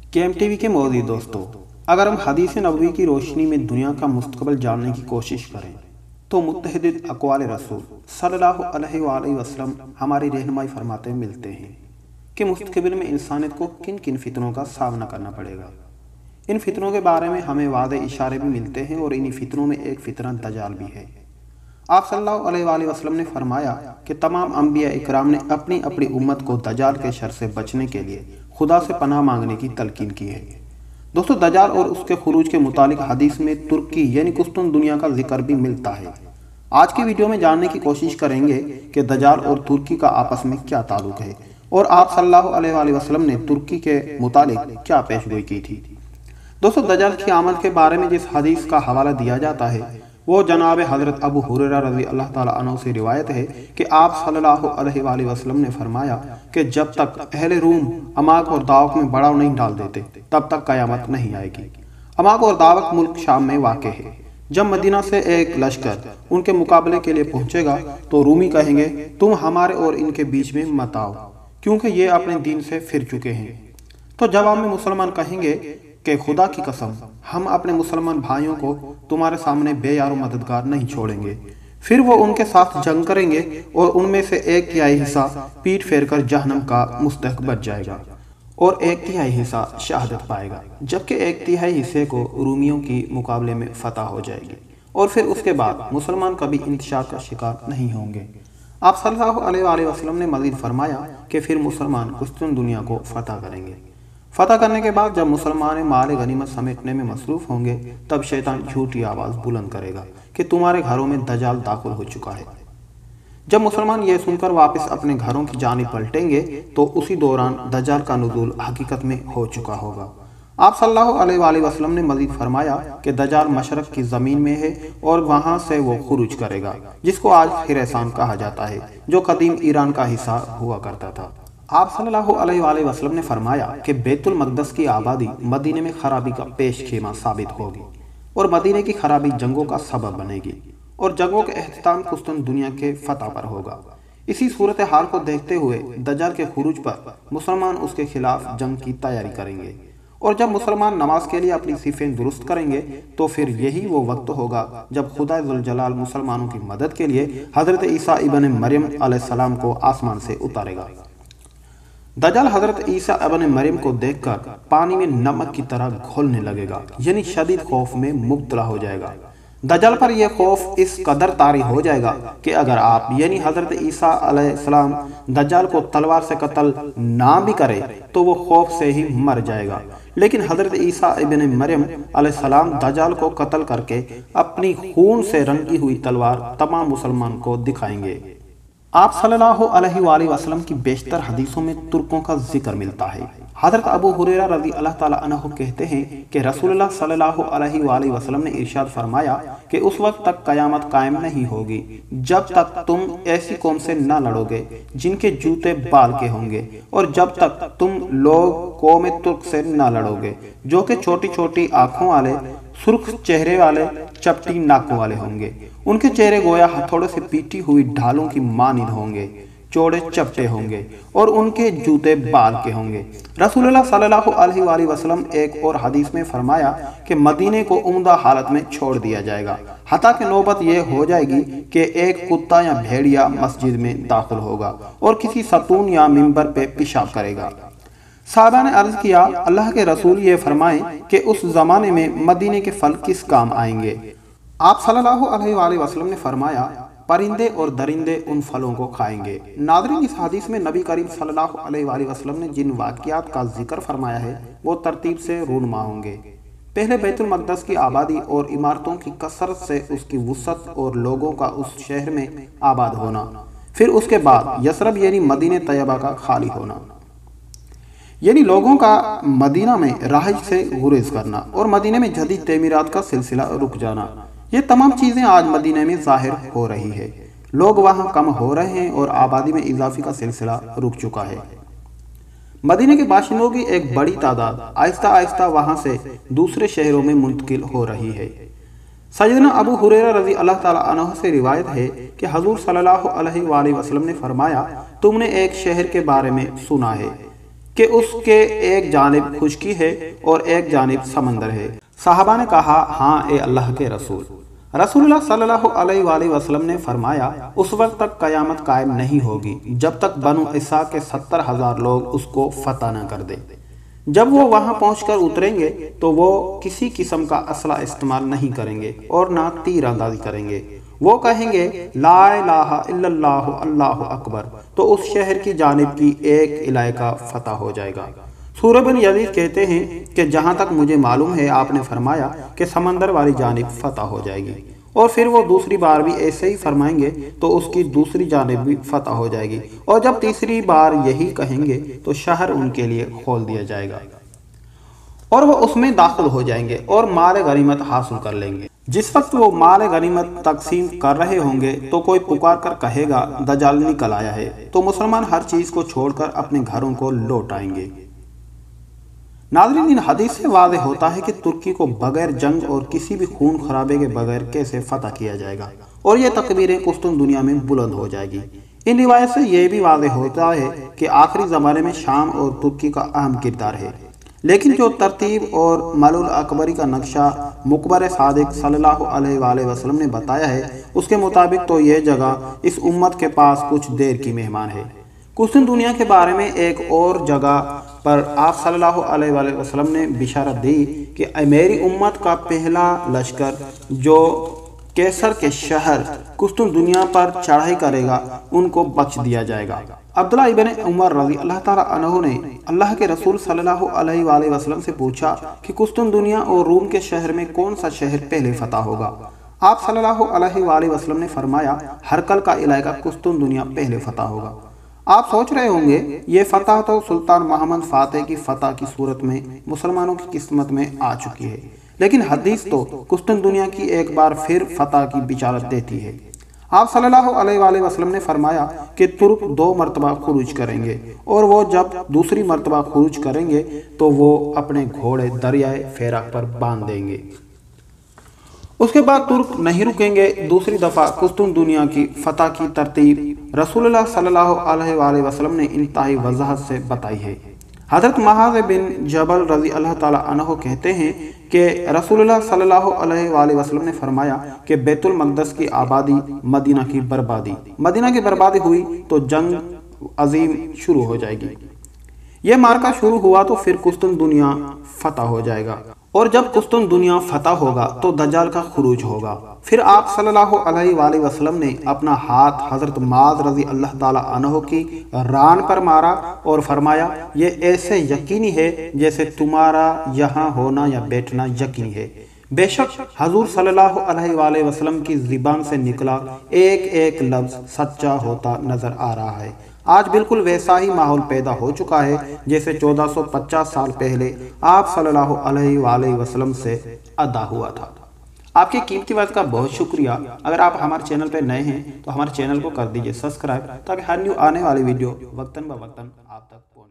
KMTV के मोदी दोस्तों, अगर हम हदीस नबवी की रोशनी में दुनिया का मुस्तकबिल जानने की कोशिश करें तो मुत्तहिद अक़वाल रसूल सल्लल्लाहु अलैहि वसल्लम हमारी रहनुमाई फरमाते मिलते हैं कि मुस्तकबिल में इंसानियत को किन किन फितनों का सामना करना पड़ेगा। इन फितनों के बारे में हमें वादे इशारे भी मिलते हैं और इन्हीं फितनों में एक फितना दजाल भी है। आप सल्लल्लाहु अलैहि वसल्लम ने फरमाया कि तमाम अंबिया इकराम ने अपनी अपनी उम्मत को दजाल के शर से बचने के लिए खुदा से पनाह मांगने की तलकीन की है। दोस्तों, दजाल और उसके खुरूज के मुतालिक हदीस में तुर्की यानी कुस्तुन दुनिया का जिक्र भी मिलता है। आज की वीडियो में जानने की कोशिश करेंगे कि दजाल और तुर्की का आपस में क्या ताल्लुक है और आप सल्लल्लाहु अलैहि वसल्लम ने तुर्की के मुतालिक क्या पेशगोई की थी। दोस्तों, दजाल की आमद के बारे में जिस हदीस का हवाला दिया जाता है वो जनाब हज़रत अबू हुरैरा रज़ी अल्लाह ताला अन्हु से रिवायत है कि आप सल्लल्लाहु अलैहि वसल्लम ने फरमाया कि जब तक अहले रूम अमाक और दावक में बड़ाव नहीं डाल देते तब तक क़यामत नहीं आएगी। अमाक और दावक मुल्क शाम में वाक़े है। जब मदीना से एक लश्कर उनके मुकाबले के लिए पहुंचेगा तो रूमी कहेंगे, तुम हमारे और इनके बीच में मत आओ क्योंकि ये अपने दीन से फिर चुके हैं। तो जवाब में मुसलमान कहेंगे कि खुदा की कसम, हम अपने मुसलमान भाइयों को तुम्हारे सामने बेयारो मददगार नहीं छोड़ेंगे। फिर वो उनके साथ जंग करेंगे और उनमें से 1/3 हिस्सा पीठ फेर कर जहन्नम का मुस्तहक बच जाएगा और 1/3 हिस्सा शहादत पाएगा, जबकि 1/3 हिस्से को रूमियों की मुकाबले में फतह हो जाएगी और फिर उसके बाद मुसलमान कभी इंतशार का शिकार नहीं होंगे। आप सल्लल्लाहु अलैहि वसल्लम ने मज़ीद फरमाया कि फिर मुसलमान कुस्तुन दुनिया को फतह करेंगे। फतह करने के बाद जब मुसलमान माल गनीमत समेटने में मसरूफ होंगे तब शैतान झूठी आवाज़ बुलंद करेगा कि तुम्हारे घरों में दजाल दाखिल हो चुका है। जब मुसलमान ये सुनकर वापस अपने घरों की जानिब पलटेंगे तो उसी दौरान दजाल का नुज़ूल हकीकत में हो चुका होगा। आप सल्लल्लाहु अलैहि वसल्लम ने मज़ीद फरमाया कि दजाल मशरक़ की ज़मीन में है और वहाँ से वो खुरूज करेगा, जिसको आज खिरासान कहा जाता है, जो कदीम ईरान का हिस्सा हुआ करता था। आप सल्लल्लाहु अलैहि वसल्लम ने फरमाया कि बैतुल मक़दस की आबादी मदीने में खराबी का पेश खेमा साबित होगी और मदीने की खराबी जंगों का सबब बनेगी और जंगों के एहतिमाम कुस्तुन दुनिया के फतह पर होगा। इसी सूरत हाल को देखते हुए दज्जाल के खुरूज पर मुसलमान उसके खिलाफ जंग की तैयारी करेंगे और जब मुसलमान नमाज के लिए अपनी सिफ़ें दुरुस्त करेंगे तो फिर यही वो वक्त होगा जब खुदा जुल जलाल मुसलमानों की मदद के लिए हज़रत ईसा इब्न मरियम अलैहिस्सलाम को आसमान से उतारेगा। दज्जाल हज़रत ईसा इब्न मरियम को देखकर पानी में नमक की तरह घुलने लगेगा, यानी शदीद खौफ में मुब्तला हो जाएगा। दज्जाल पर यह खौफ इस कदर तारी हो जाएगा कि अगर आप यानी हज़रत ईसा अलैहिस्सलाम दज्जाल को तलवार से कत्ल ना भी करे तो वो खौफ से ही मर जाएगा, लेकिन हज़रत ईसा इब्न मरियम अलैहिस्सलाम दज्जाल को कत्ल करके अपनी खून से रंगी हुई तलवार तमाम मुसलमान को दिखाएंगे। आप सल्लल्लाहु अलैहि वसल्लम की बेशतर हदीसों में तुर्कों का जिक्र मिलता है। हज़रत अबू हुरैरा रज़ी अल्लाह ताला अन्हु कहते हैं कि रसूलुल्लाह सल्लल्लाहु अलैहि वसल्लम ने इरशाद फरमाया कि उस वक्त तक क़यामत कायम नहीं होगी जब तक तुम ऐसी कौम से न लड़ोगे जिनके जूते बाल के होंगे और जब तक तुम लोग कौम तुर्क से न लड़ोगे जो कि छोटी छोटी आँखों वाले, सुर्ख चेहरे वाले, चपटी नाकों वाले होंगे। उनके चेहरे गोया हथौड़े से पीटी हुई ढालों की मानिंद होंगे, चौड़े चपटे होंगे और उनके जूते बाल के होंगे। रसूलुल्लाह सल्लल्लाहु अलैहि वसल्लम एक और हदीस में फरमाया कि मदीने को उम्दा हालत में छोड़ दिया जाएगा, हत्ता कि नौबत यह हो जाएगी कि एक कुत्ता या भेड़िया मस्जिद में दाखिल होगा और किसी सतून या मिंबर पे पेशाब करेगा। साहबा ने अर्ज किया, अल्लाह के रसूल ये फरमाएं कि उस जमाने में मदीने के फल किस काम आएंगे। आप सल्लल्लाहु अलैहि वसल्लम ने फरमाया, परिंदे और दरिंदे उन फलों को खाएंगे। नाज़रीन, इस हदीस में नबी करीम सल्लल्लाहु अलैहि वसल्लम ने जिन वाक़ियात का जिक्र फरमाया है वो तरतीब से रूनुमा होंगे। पहले बैतुल मक़दस की आबादी और इमारतों की कसरत से उसकी वुसअत और लोगों का उस शहर में आबाद होना, फिर उसके बाद यसरब यानी मदीने तैयबा का खाली होना, यानी लोगों का मदीना में राहज से गुरेज करना और मदीने में जदीद तमीरात का सिलसिला रुक जाना, ये तमाम चीज़ें आज मदीने में ज़ाहिर हो रही है। लोग वहाँ कम हो रहे हैं और आबादी में इजाफे का सिलसिला रुक चुका है। मदीने के बाशिंदों की एक बड़ी तादाद आहिस्ता आहिस्ता वहाँ से दूसरे शहरों में मुंतकिल हो रही है। सैयदना अबू हुरैरा रज़ी अल्लाह ताला अन्हु से रिवायत है कि हजूर सल्लल्लाहु अलैहि वसल्लम ने फरमाया, तुमने एक शहर के बारे में सुना है کہ اس کے ایک جانب خشکی ہے اور ایک جانب سمندر ہے۔ صحابہ نے کہا ہاں اے اللہ کے رسول۔ رسول اللہ صلی اللہ علیہ وآلہ وسلم نے فرمایا اس وقت تک قیامت قائم نہیں ہوگی جب تک بنو اسحاق کے 70,000 لوگ اس کو فتح نہ کر دیں۔ جب وہ وہاں پہنچ کر اتریں گے تو وہ کسی قسم کا اسلحہ استعمال نہیں کریں گے اور نہ تیر اندازی کریں گے۔ وہ کہیں گے لا الہ الا اللہ اللہ اکبر، تو اس شہر کی جانب کی ایک علاقہ فتح ہو جائے گا۔ سورہ بن یزید کہتے ہیں کہ جہاں تک مجھے معلوم ہے آپ نے فرمایا کہ سمندر والی جانب فتح ہو جائے گی، اور پھر وہ دوسری بار بھی ایسے ہی فرمائیں گے تو اس کی دوسری جانب بھی فتح ہو جائے گی، اور جب تیسری بار یہی کہیں گے تو شہر ان کے لیے کھول دیا جائے گا اور وہ اس میں داخل ہو جائیں گے اور مال غنیمت حاصل کر لیں گے۔ جس وقت وہ مال غنیمت تقسیم کر رہے ہوں گے تو کوئی پکار کر کہے گا دجال نکل آیا ہے، تو مسلمان ہر چیز کو چھوڑ کر اپنے گھروں کو لوٹ آئیں گے۔ ناظرین، ان حدیث سے واضح ہوتا ہے کہ ترکی کو بغیر جنگ اور کسی بھی خون خرابے کے بغیر کیسے فتح کیا جائے گا، اور یہ تکبیریں قسطن دنیا میں بلند ہو جائے گی۔ ان روایت سے یہ بھی واضح ہوتا ہے کہ آخری زمانے میں شام اور ترکی کا اہم کردار ہے، لیکن جو ترتیب اور ملول اکبری کا نقشہ مقبر صادق صلی اللہ علیہ وآلہ وسلم نے بتایا ہے، اس کے مطابق تو یہ جگہ اس امت کے پاس کچھ دیر کی مہمان ہے۔ قسطن دنیا کے بارے میں ایک اور جگہ پر آپ صلی اللہ علیہ وآلہ وسلم نے بشارت دی کہ میری امت کا پہلا لشکر جو کیسر کے شہر قسطن دنیا پر چڑھائی کرے گا ان کو بخش دیا جائے گا۔ عبداللہ ابن عمر رضی اللہ تعالیٰ عنہ نے اللہ کے رسول صلی اللہ علیہ وآلہ وسلم سے پوچھا کہ قسطن دنیا اور روم کے شہر میں کون سا شہر پہلے فتح ہوگا؟ آپ صلی اللہ علیہ وآلہ وسلم نے فرمایا ہرقل کا علاقہ قسطن دنیا پہلے فتح ہوگا۔ آپ سوچ رہے ہوں گے یہ فتح تو سلطان محمد فاتح کی فتح کی صورت میں مسلمانوں کی قسمت میں آ چکی ہے، لیکن حدیث تو قسطن دنیا کی ایک بار پھر فتح کی بشارت دیتی ہے۔ آپ صلی اللہ علیہ وآلہ وسلم نے فرمایا کہ ترک 2 مرتبہ خروج کریں گے، اور وہ جب دوسری مرتبہ خروج کریں گے تو وہ اپنے گھوڑے دریائے فیراق پر باندھ دیں گے۔ اس کے بعد ترک نہیں رکیں گے۔ دوسری دفعہ قسطن دنیا کی فتح کی ترتیب رسول اللہ صلی اللہ علیہ وآلہ وسلم نے انتہائی وضاحت سے بتائی ہے۔ حضرت معاذ بن جبل رضی اللہ تعالیٰ عنہ کہتے ہیں کہ رسول اللہ صلی اللہ علیہ وآلہ وسلم نے فرمایا کہ بیت المقدس کی آبادی، مدینہ کی بربادی ہوئی تو جنگ عظیم شروع ہو جائے گی۔ یہ معرکہ شروع ہوا تو پھر قسطن دنیا فتح ہو جائے گا، اور جب قسطن دنیا فتح ہوگا تو دجال کا خروج ہوگا۔ پھر آپ صلی اللہ علیہ وآلہ وسلم نے اپنا ہاتھ حضرت معاذ رضی اللہ تعالیٰ عنہ کی ران پر مارا اور فرمایا یہ ایسے یقینی ہے جیسے تمہارا یہاں ہونا یا بیٹھنا یقینی ہے۔ بے شک حضور صلی اللہ علیہ وآلہ وسلم کی زبان سے نکلا ایک ایک لفظ سچا ہوتا نظر آ رہا ہے۔ آج بالکل ویسا ہی ماحول پیدا ہو چکا ہے جیسے 1450 سال پہلے آپ صلی اللہ علیہ وآلہ وسلم سے ادا ہوا تھا۔ آپ کی قیمتی وقت کا بہت شکریہ۔ اگر آپ ہمارے چینل پہ نئے ہیں تو ہمارے چینل کو کر دیجئے سبسکرائب، تاکہ ہر نیو آنے والی ویڈیو وقتاً بوقتاً آپ تک پہنچ